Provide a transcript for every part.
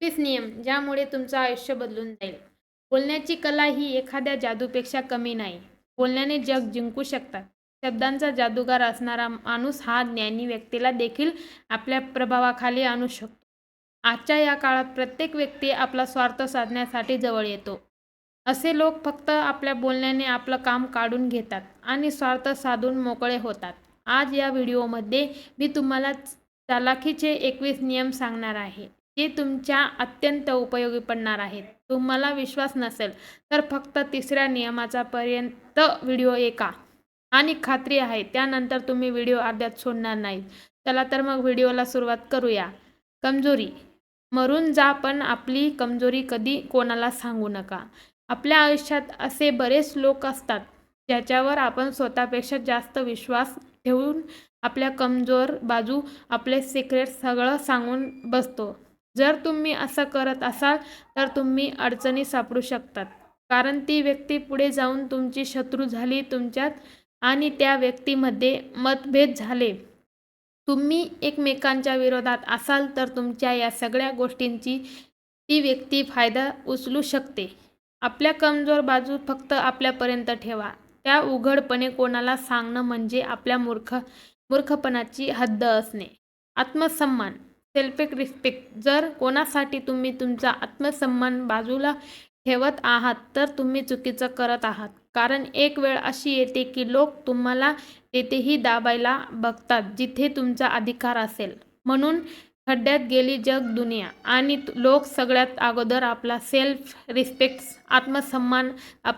21 नियम ज्यामुळे तुमचं आयुष्य बदलून जाईल. बोलण्याची कला ही एखाद्या जादूपेक्षा कमी नाही. बोलण्याने जग जिंकू शकतात. शब्दांचा जादूगार असणारा माणूस हा ज्ञानी व्यक्तीला देखील आपल्या प्रभावाखाली आणू शकतो. आजच्या या काळात प्रत्येक व्यक्ती आपला स्वार्थ साधण्यासाठी जवळ येतो. असे लोक फक्त आपल्या बोलण्याने आपलं काम काढून घेतात आणि स्वार्थ साधून मोकळे होतात. आज या व्हिडिओमध्ये मी तुम्हाला चालाखीचे 21 नियम सांगणार आहे. जे तुमच्या अत्यंत उपयोगी पडणार आहेत. तुम्हाला विश्वास नसेल तर फक्त तिसऱ्या नियमाचा पर्यंत व्हिडिओ ऐका आणि खात्री आहे त्यानंतर तुम्ही व्हिडिओ अर्ध्यात सोडणार नाहीत. चला तर मग व्हिडिओला सुरुवात करूया. कमजोरी. मरून जा पण आपली कमजोरी कधी कोणाला सांगू नका. आपल्या आयुष्यात असे बरेच लोक असतात ज्याच्यावर आपण स्वतःपेक्षा जास्त विश्वास ठेवून आपल्या कमजोर बाजू, आपले सिक्रेट सगळं सांगून बसतो. जर तुम्ही असं करत असाल तर तुम्ही अडचणी सापडू शकतात. कारण ती व्यक्ती पुढे जाऊन तुमची शत्रू झाली. तुमच्यात आणि त्या व्यक्तीमध्ये मतभेद झाले. तुम्ही एकमेकांच्या विरोधात असाल तर तुमच्या या सगळ्या गोष्टींची ती व्यक्ती फायदा उचलू शकते. आपल्या कमजोर बाजू फक्त आपल्यापर्यंत ठेवा. त्या उघडपणे कोणाला सांगणं म्हणजे आपल्या मूर्खपणाची हद्द असणे. आत्मसन्मान, सेल्फ रिस्पेक्ट. जर कोणासाठी तुम्ही तुमचा आत्मसन्मान बाजूला ठेवत आहात तर तुम्ही चुकीचं करत आहात. कारण एक वेळ अशी येते की लोक तुम्हाला तेथेही दाबायला बघतात जिथे तुमचा अधिकार असेल. म्हणून खड्ड्यात गेली जग दुनिया आणि लोक सगळ्यात अगोदर आपला सेल्फ रिस्पेक्ट, आत्मसन्मान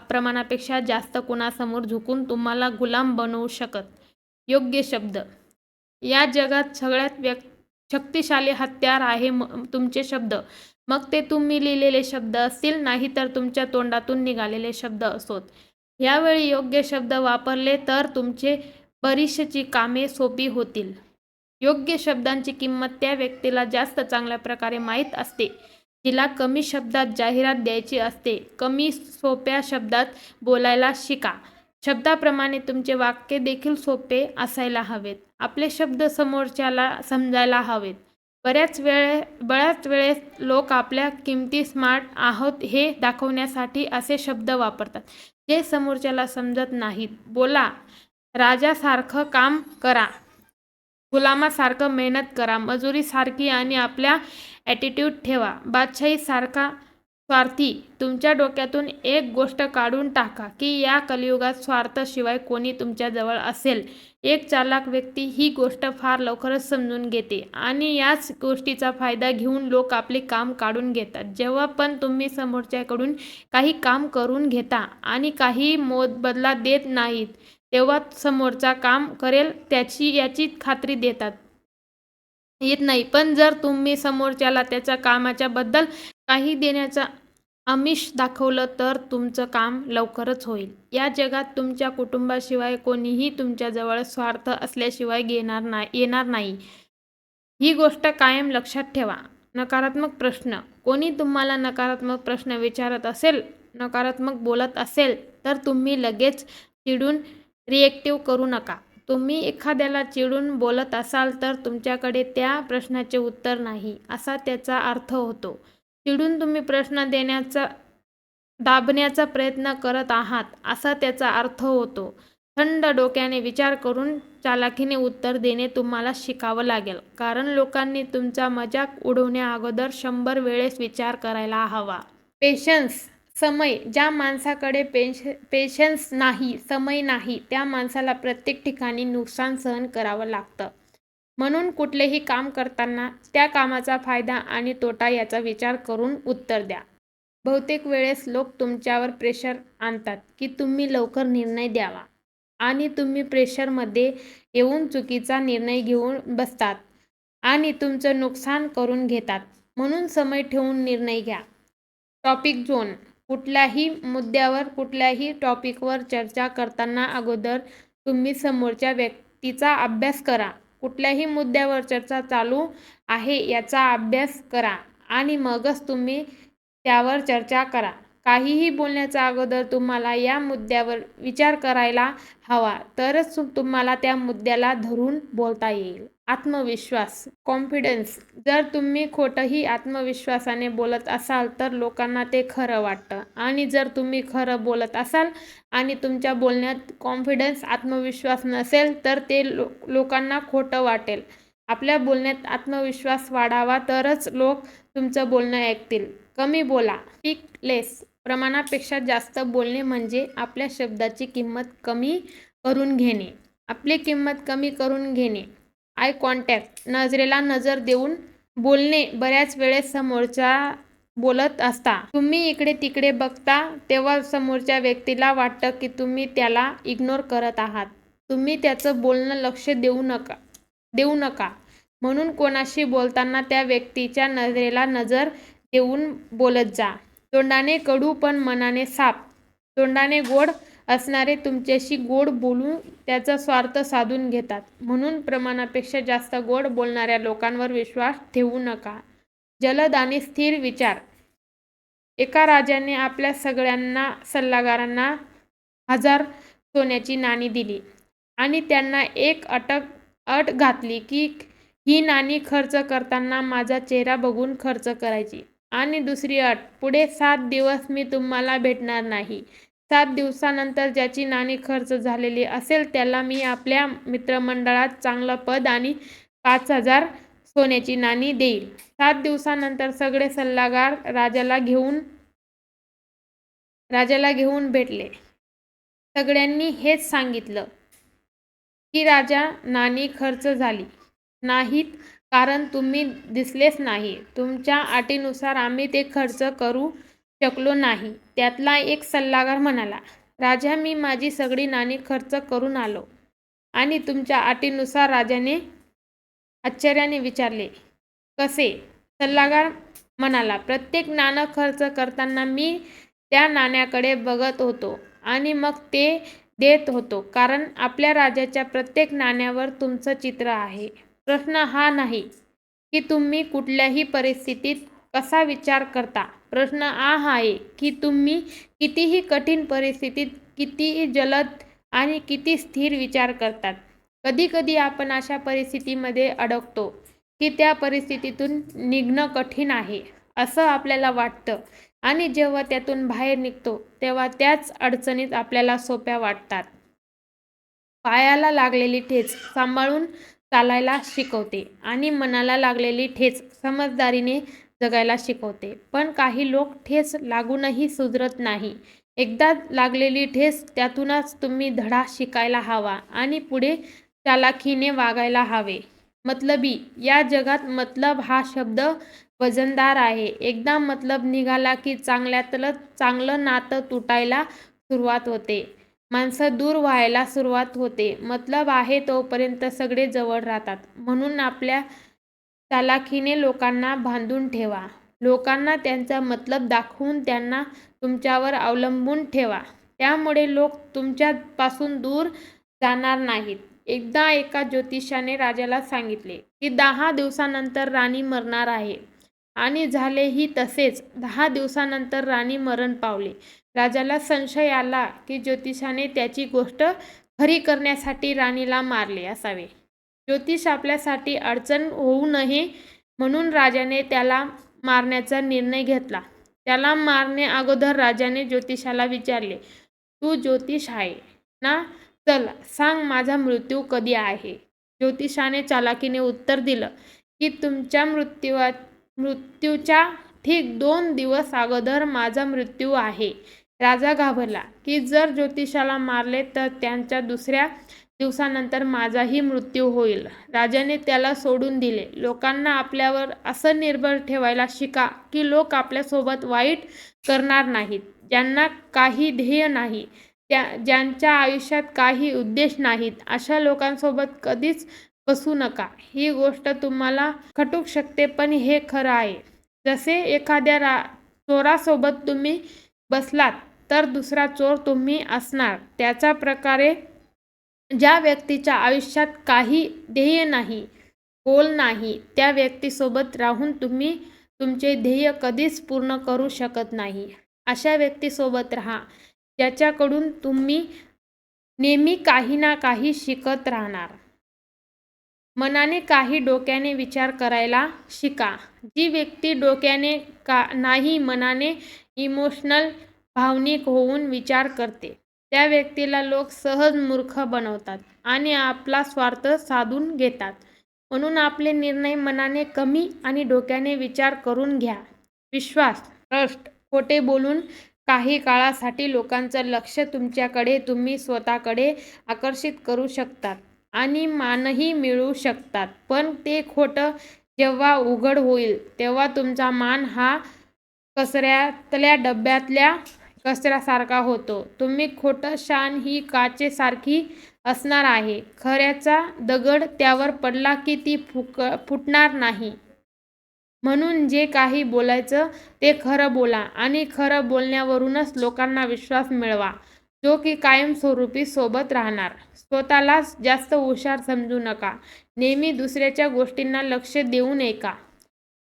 प्रमाणापेक्षा जास्त कुणासमोर झुकून तुम्हाला गुलाम बनवू शकत. योग्य शब्द. या जगात सगळ्यात शक्तिशाली हत्यार आहे तुमचे शब्द. मग ते तुम्ही लिहिलेले शब्द असतील नाही तर तुमच्या तोंडातून निघालेले शब्द असोत. यावेळी योग्य शब्द वापरले तर तुमचे बरीचशी कामे सोपी होतील. योग्य शब्दांची किंमत त्या व्यक्तीला जास्त चांगल्या प्रकारे माहीत असते जिला कमी शब्दात जाहिरात द्यायची असते. कमी सोप्या शब्दात बोलायला शिका. शब्दाप्रमाणे तुमचे वाक्य देखील सोपे असायला हवेत. आपले शब्द समोरच्याला समजायला हवेत. बऱ्याच वेळेस लोक आपल्या किमती स्मार्ट आहोत हे दाखवण्यासाठी असे शब्द वापरतात जे समोरच्याला समजत नाहीत. बोला, राजासारखं काम करा, गुलामासारखं मेहनत करा, मजुरीसारखी आणि आपल्या ॲटिट्यूड ठेवा, बादशाहीसारखा स्वार्थी. तुमच्या डोक्यातून एक गोष्ट काढून टाका की या कलियुगात स्वार्थाशिवाय कोणी तुमच्याजवळ असेल. एक चालाख व्यक्ती ही गोष्ट फार लवकरच समजून घेते आणि याच गोष्टीचा फायदा घेऊन लोक आपले काम काढून घेतात. जेव्हा पण तुम्ही समोरच्याकडून काही काम करून घेता आणि काही मोबदला देत नाहीत तेव्हा समोरचा काम करेल याची खात्री देतात येत नाही. पण जर तुम्ही समोरच्याला त्याच्या कामाच्या बद्दल काही देण्याचा आमिष दाखवलं तर तुमचं काम लवकरच होईल. या जगात तुमच्या कुटुंबाशिवाय कोणीही तुमच्याजवळ स्वार्थ असल्याशिवाय येणार नाही. ही गोष्ट कायम लक्षात ठेवा. नकारात्मक प्रश्न. कोणी तुम्हाला नकारात्मक प्रश्न विचारत असेल, नकारात्मक बोलत असेल तर तुम्ही लगेच चिडून रिएक्टिव्ह करू नका. तुम्ही एखाद्याला चिडून बोलत असाल तर तुमच्याकडे त्या प्रश्नाचे उत्तर नाही असा त्याचा अर्थ होतो. चिडून तुम्ही प्रश्न दाबण्याचा प्रयत्न करत आहात असा त्याचा अर्थ होतो. थंड डोक्याने विचार करून चालाखीने उत्तर देणे तुम्हाला शिकावं लागेल. कारण लोकांनी तुमचा मजाक उडवण्या अगोदर 100 वेळेस विचार करायला हवा. पेशन्स, समय. ज्या माणसाकडे पेशन्स नाही, समय नाही त्या माणसाला प्रत्येक ठिकाणी नुकसान सहन करावं लागतं. म्हणून कुठलेही काम करताना त्या कामाचा फायदा आणि तोटा याचा विचार करून उत्तर द्या. बहुतेक वेळेस लोक तुमच्यावर प्रेशर आणतात की तुम्ही लवकर निर्णय द्यावा आणि तुम्ही प्रेशरमध्ये येऊन चुकीचा निर्णय घेऊन बसतात आणि तुमचं नुकसान करून घेतात. म्हणून समय ठेवून निर्णय घ्या. Topic zone. कुठल्याही मुद्द्यावर, कुठल्याही टॉपिकवर चर्चा करताना अगोदर तुम्ही समोरच्या व्यक्तीचा अभ्यास करा. कुठल्याही मुद्द्यावर चर्चा चालू आहे याचा अभ्यास करा आणि मगच तुम्ही त्यावर चर्चा करा. काहीही बोलण्याच्या अगोदर तुम्हाला या मुद्द्यावर विचार करायला हवा, तरच तुम्हाला त्या मुद्द्याला धरून बोलता येईल. आत्मविश्वास, कॉन्फिडन्स. जर तुम्ही खोटंही आत्मविश्वासाने बोलत असाल तर लोकांना ते खरं वाटतं, आणि जर तुम्ही खरं बोलत असाल आणि तुमच्या बोलण्यात कॉन्फिडन्स, आत्मविश्वास नसेल तर ते लोकांना खोटं वाटेल. आपल्या बोलण्यात आत्मविश्वास वाढावा तरच लोक तुमचं बोलणं ऐकतील. कमी बोला, स्पीक लेस. प्रमाणापेक्षा जास्त बोलणे म्हणजे आपल्या शब्दाची किंमत कमी करून घेणे. आपली किंमत कमी करून घेणे. आय कॉन्टॅक्ट, नजरेला नजर देऊन बोलणे. बऱ्याच वेळेस समोरचा बोलत असता तुम्ही इकडे तिकडे बघता तेव्हा समोरच्या व्यक्तीला वाटतं की तुम्ही त्याला इग्नोर करत आहात. तुम्ही त्याचं बोलणं लक्ष देऊ नका. म्हणून कोणाशी बोलताना त्या व्यक्तीच्या नजरेला नजर देऊन बोलत जा. तोंडाने कडू पण मनाने साफ. तोंडाने गोड असणारे तुमच्याशी गोड बोलून त्याचा स्वार्थ साधून घेतात. म्हणून प्रमाणापेक्षा जास्त गोड बोलणाऱ्या लोकांवर विश्वास ठेवू नका. जलद आणि स्थिर विचार. एका राजाने आपल्या सगळ्यांना सल्लागारांना 1000 सोन्याची नाणी दिली आणि त्यांना एक अट घातली की ही नाणी खर्च करताना माझा चेहरा बघून खर्च करायची. आणि दुसरी अट, पुढे 7 दिवस मी तुम्हाला भेटणार नाही. 7 दिवसानंतर ज्याची नाणी खर्च झालेली असेल त्याला मी आपल्या मित्रमंडळात चांगलं पद आणि 5000 सोन्याची नाणी देईल. 7 दिवसानंतर सगळे सल्लागार राजाला घेऊन भेटले. सगळ्यांनी हेच सांगितलं की राजा, नाणी खर्च झाली नाहीत कारण तुम्ही दिसलेच नाही. तुमच्या अटीनुसार आम्ही ते खर्च करू शकलो नाही. त्यातला एक सल्लागार म्हणाला, राजा, मी माझी सगळी नाणी खर्च करून आलो. आणि तुमच्या अटीनुसार? राजाने आश्चर्याने विचारले. कसे? सल्लागार म्हणाला, प्रत्येक नाणं खर्च करताना मी त्या नाण्याकडे बघत होतो आणि मग ते देत होतो, कारण आपल्या राजाच्या प्रत्येक नाण्यावर तुमचं चित्र आहे. प्रश्न हा नाही की तुम्ही कुठल्याही परिस्थितीत कसा विचार करता. प्रश्न हा आहे की तुम्ही कितीही कठीण परिस्थितीत किती जलद आणि किती स्थिर विचार करतात. कधीकधी आपण अशा परिस्थितीमध्ये अडकतो की त्या परिस्थितीतून निघणं कठीण आहे असं आपल्याला वाटतं, आणि जेव्हा त्यातून बाहेर निघतो तेव्हा त्याच अडचणीत आपल्याला सोप्या वाटतात. पायाला लागलेली ठेच सांभाळून चालायला शिकवते आणि मनाला लागलेली ठेच समजदारीने जगायला शिकवते. पण काही लोक ठेच लागूनही सुधरत नाही. एकदा लागलेली ठेच, त्यातूनच तुम्ही धडा शिकायला हवा आणि पुढे चालाखीने वागायला हवे. मतलबी. या जगात मतलब हा शब्द वजनदार आहे. एकदा मतलब निघाला की चांगल्यातलं चांगलं नातं तुटायला सुरुवात होते. माणसं दूर व्हायला सुरुवात होते. मतलब आहे तोपर्यंत सगळे जवळ राहतात. म्हणून आपल्या चालाखीने लोकांना बांधून ठेवा. लोकांना त्यांचा मतलब दाखवून त्यांना तुमच्यावर अवलंबून ठेवा. त्यामुळे लोक तुमच्यापासून दूर जाणार नाहीत. एकदा एका ज्योतिषाने राजाला सांगितले की 10 दिवसानंतर राणी मरणार आहे. आणि झालेही तसेच. 10 दिवसानंतर राणी मरण पावली. राजाला संशय आला की ज्योतिषाने त्याची गोष्ट खरी करण्यासाठी राणीला मारले असावे. ज्योतिष आपल्यासाठी अडचण होऊ नये म्हणून राजाने त्याला मारण्याचा निर्णय घेतला. त्याला मारणे अगोदर राजाने ज्योतिषाला विचारले, तू ज्योतिष आहे ना? चल सांग, माझा मृत्यू कधी आहे? ज्योतिषाने चालाखीने उत्तर दिलं की तुमच्या मृत्यूच्या ठीक 2 दिवस अगोदर माझा मृत्यू आहे. राजा घाबरला की जर ज्योतिषाला मारले तर त्यांच्या दुसऱ्या दिवसानंतर माझाही मृत्यू होईल. राजाने त्याला सोडून दिले. लोकांना आपल्यावर असं निर्भर ठेवायला शिका की लोक आपल्यासोबत वाईट करणार नाहीत. ज्यांना काही ध्येय नाही, ज्यांच्या आयुष्यात काही उद्देश नाहीत, अशा लोकांसोबत कधीच बसू नका. ही गोष्ट तुम्हाला खटू शकते पण हे खरं आहे. जसे एखाद्या चोरासोबत तुम्ही बसलात तर दुसरा चोर तुम्ही असणार. त्याच्या प्रकारे ज्या व्यक्तीच्या आयुष्यात काही ध्येय नाही, गोल नाही, त्या व्यक्तीसोबत राहून तुम्ही तुमचे ध्येय कधीच पूर्ण करू शकत नाही. अशा व्यक्तीसोबत राहा ज्याच्याकडून तुम्ही नेहमी काही ना काही शिकत राहणार. मनाने काही डोक्याने विचार करायला शिका. जी व्यक्ती डोक्याने नाही मनाने इमोशनल भावनिक होऊन विचार करते त्या व्यक्तीला लोक सहज मूर्ख बनवतात आणि आपला स्वार्थ साधून घेतात. म्हणून आपले निर्णय मनाने कमी आणि डोक्याने विचार करून घ्या. विश्वास, ट्रस्ट, खोटे बोलून काही काळासाठी लोकांचं लक्ष तुमच्याकडे तुम्ही स्वतःकडे आकर्षित करू शकतात आणि मानही मिळवू शकतात. पण ते खोटं जेव्हा उघड होईल तेव्हा तुमचा मान हा कचऱ्यातल्या डब्यातल्या कचऱ्यासारखा होतो. तुम्ही खोटं शान ही काचेसारखी असणार आहे. खऱ्याचा दगड त्यावर पडला की ती फुटणार नाही. म्हणून जे काही बोलायचं ते खरं बोला आणि खरं बोलण्यावरूनच लोकांना विश्वास मिळवा जो की कायमस्वरूपी सोबत राहणार. स्वतःलाच जास्त हुशार समजू नका. नेहमी दुसऱ्याच्या गोष्टींना लक्ष देऊ नका.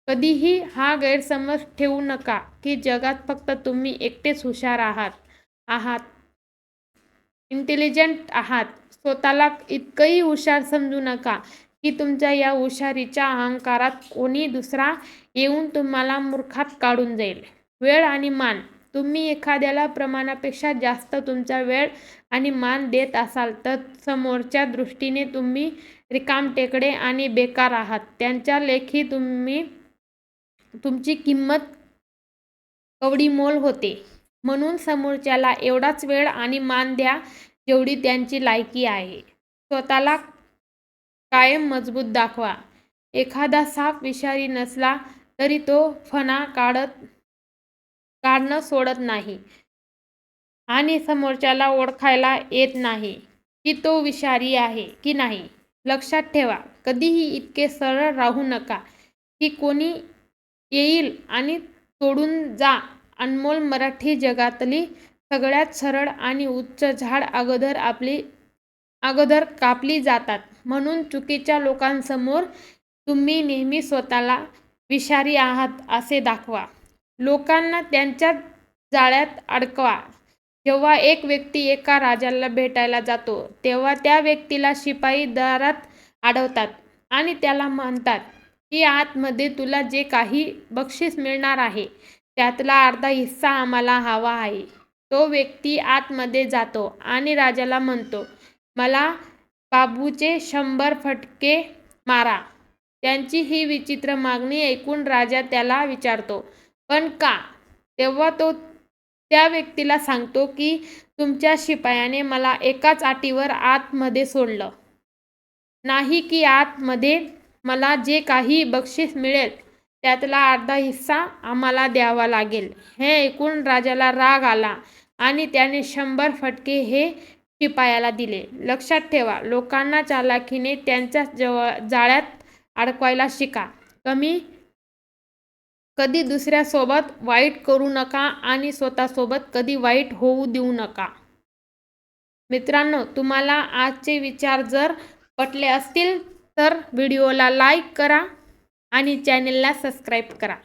कधीही हा गैरसमज ठेवू नका की जगात फक्त तुम्ही एकटेच हुशार आहात इंटेलिजंट आहात. स्वतःला इतकंही हुशार समजू नका की तुमच्या या हुशारीच्या अहंकारात कोणी दुसरा येऊन तुम्हाला मूर्खात काढून जाईल. वेळ आणि मान, तुम्ही एखाद्याला प्रमाणापेक्षा जास्त तुमचा वेळ आणि मान देत असाल तर समोरच्या दृष्टीने तुम्ही रिकामटेकडे आणि बेकार आहात. त्यांच्या लेखी तुमची किंमत कवडीमोल होते. म्हणून समोरच्याला एवढाच वेळ आणि मान द्या जेवढी त्यांची लायकी आहे. स्वतःला कायम मजबूत दाखवा. एखादा साप विषारी नसला तरी तो फणा काढणं सोडत नाही आणि समोरच्याला ओळखायला येत नाही की तो विषारी आहे की नाही. लक्षात ठेवा, कधीही इतके सरळ राहू नका की कोणी येईल आणि तोडून जा. अनमोल मराठी जगातली सगळ्यात सरळ आणि उच्च झाड अगोदर कापली जातात. म्हणून चुकीच्या लोकांसमोर तुम्ही नेहमी स्वतःला विषारी आहात असे दाखवा. लोकांना त्यांच्या जाळ्यात अडकवा. जेव्हा एक व्यक्ती एका राजाला भेटायला जातो तेव्हा त्या व्यक्तीला शिपाई दारात अडवतात आणि त्याला म्हणतात की आतमध्ये तुला जे काही बक्षीस मिळणार आहे त्यातला अर्धा हिस्सा आम्हाला हवा आहे. तो व्यक्ती आतमध्ये जातो आणि राजाला म्हणतो, मला बाबूचे 100 फटके मारा. त्यांची ही विचित्र मागणी ऐकून राजा त्याला विचारतो, पण का? तेव्हा तो त्या व्यक्तीला सांगतो की तुमच्या शिपायाने मला एकाच अटीवर आतमध्ये सोडलं नाही की आतमध्ये मला जे काही बक्षीस मिळेल त्यातला अर्धा हिस्सा आम्हाला द्यावा लागेल. हे ऐकून राजाला राग आला आणि त्याने 100 फटके हे शिपायाला दिले. लक्षात ठेवा, लोकांना चालाखीने त्यांच्या जाळ्यात अडकवायला शिका. कधी दुसऱ्यासोबत वाईट करू नका आणि स्वतःसोबत कधी वाईट होऊ देऊ नका. मित्रांनो, तुम्हाला आजचे विचार जर पटले असतील तर व्हिडिओला लाईक करा आणि चॅनेलला सबस्क्राईब करा.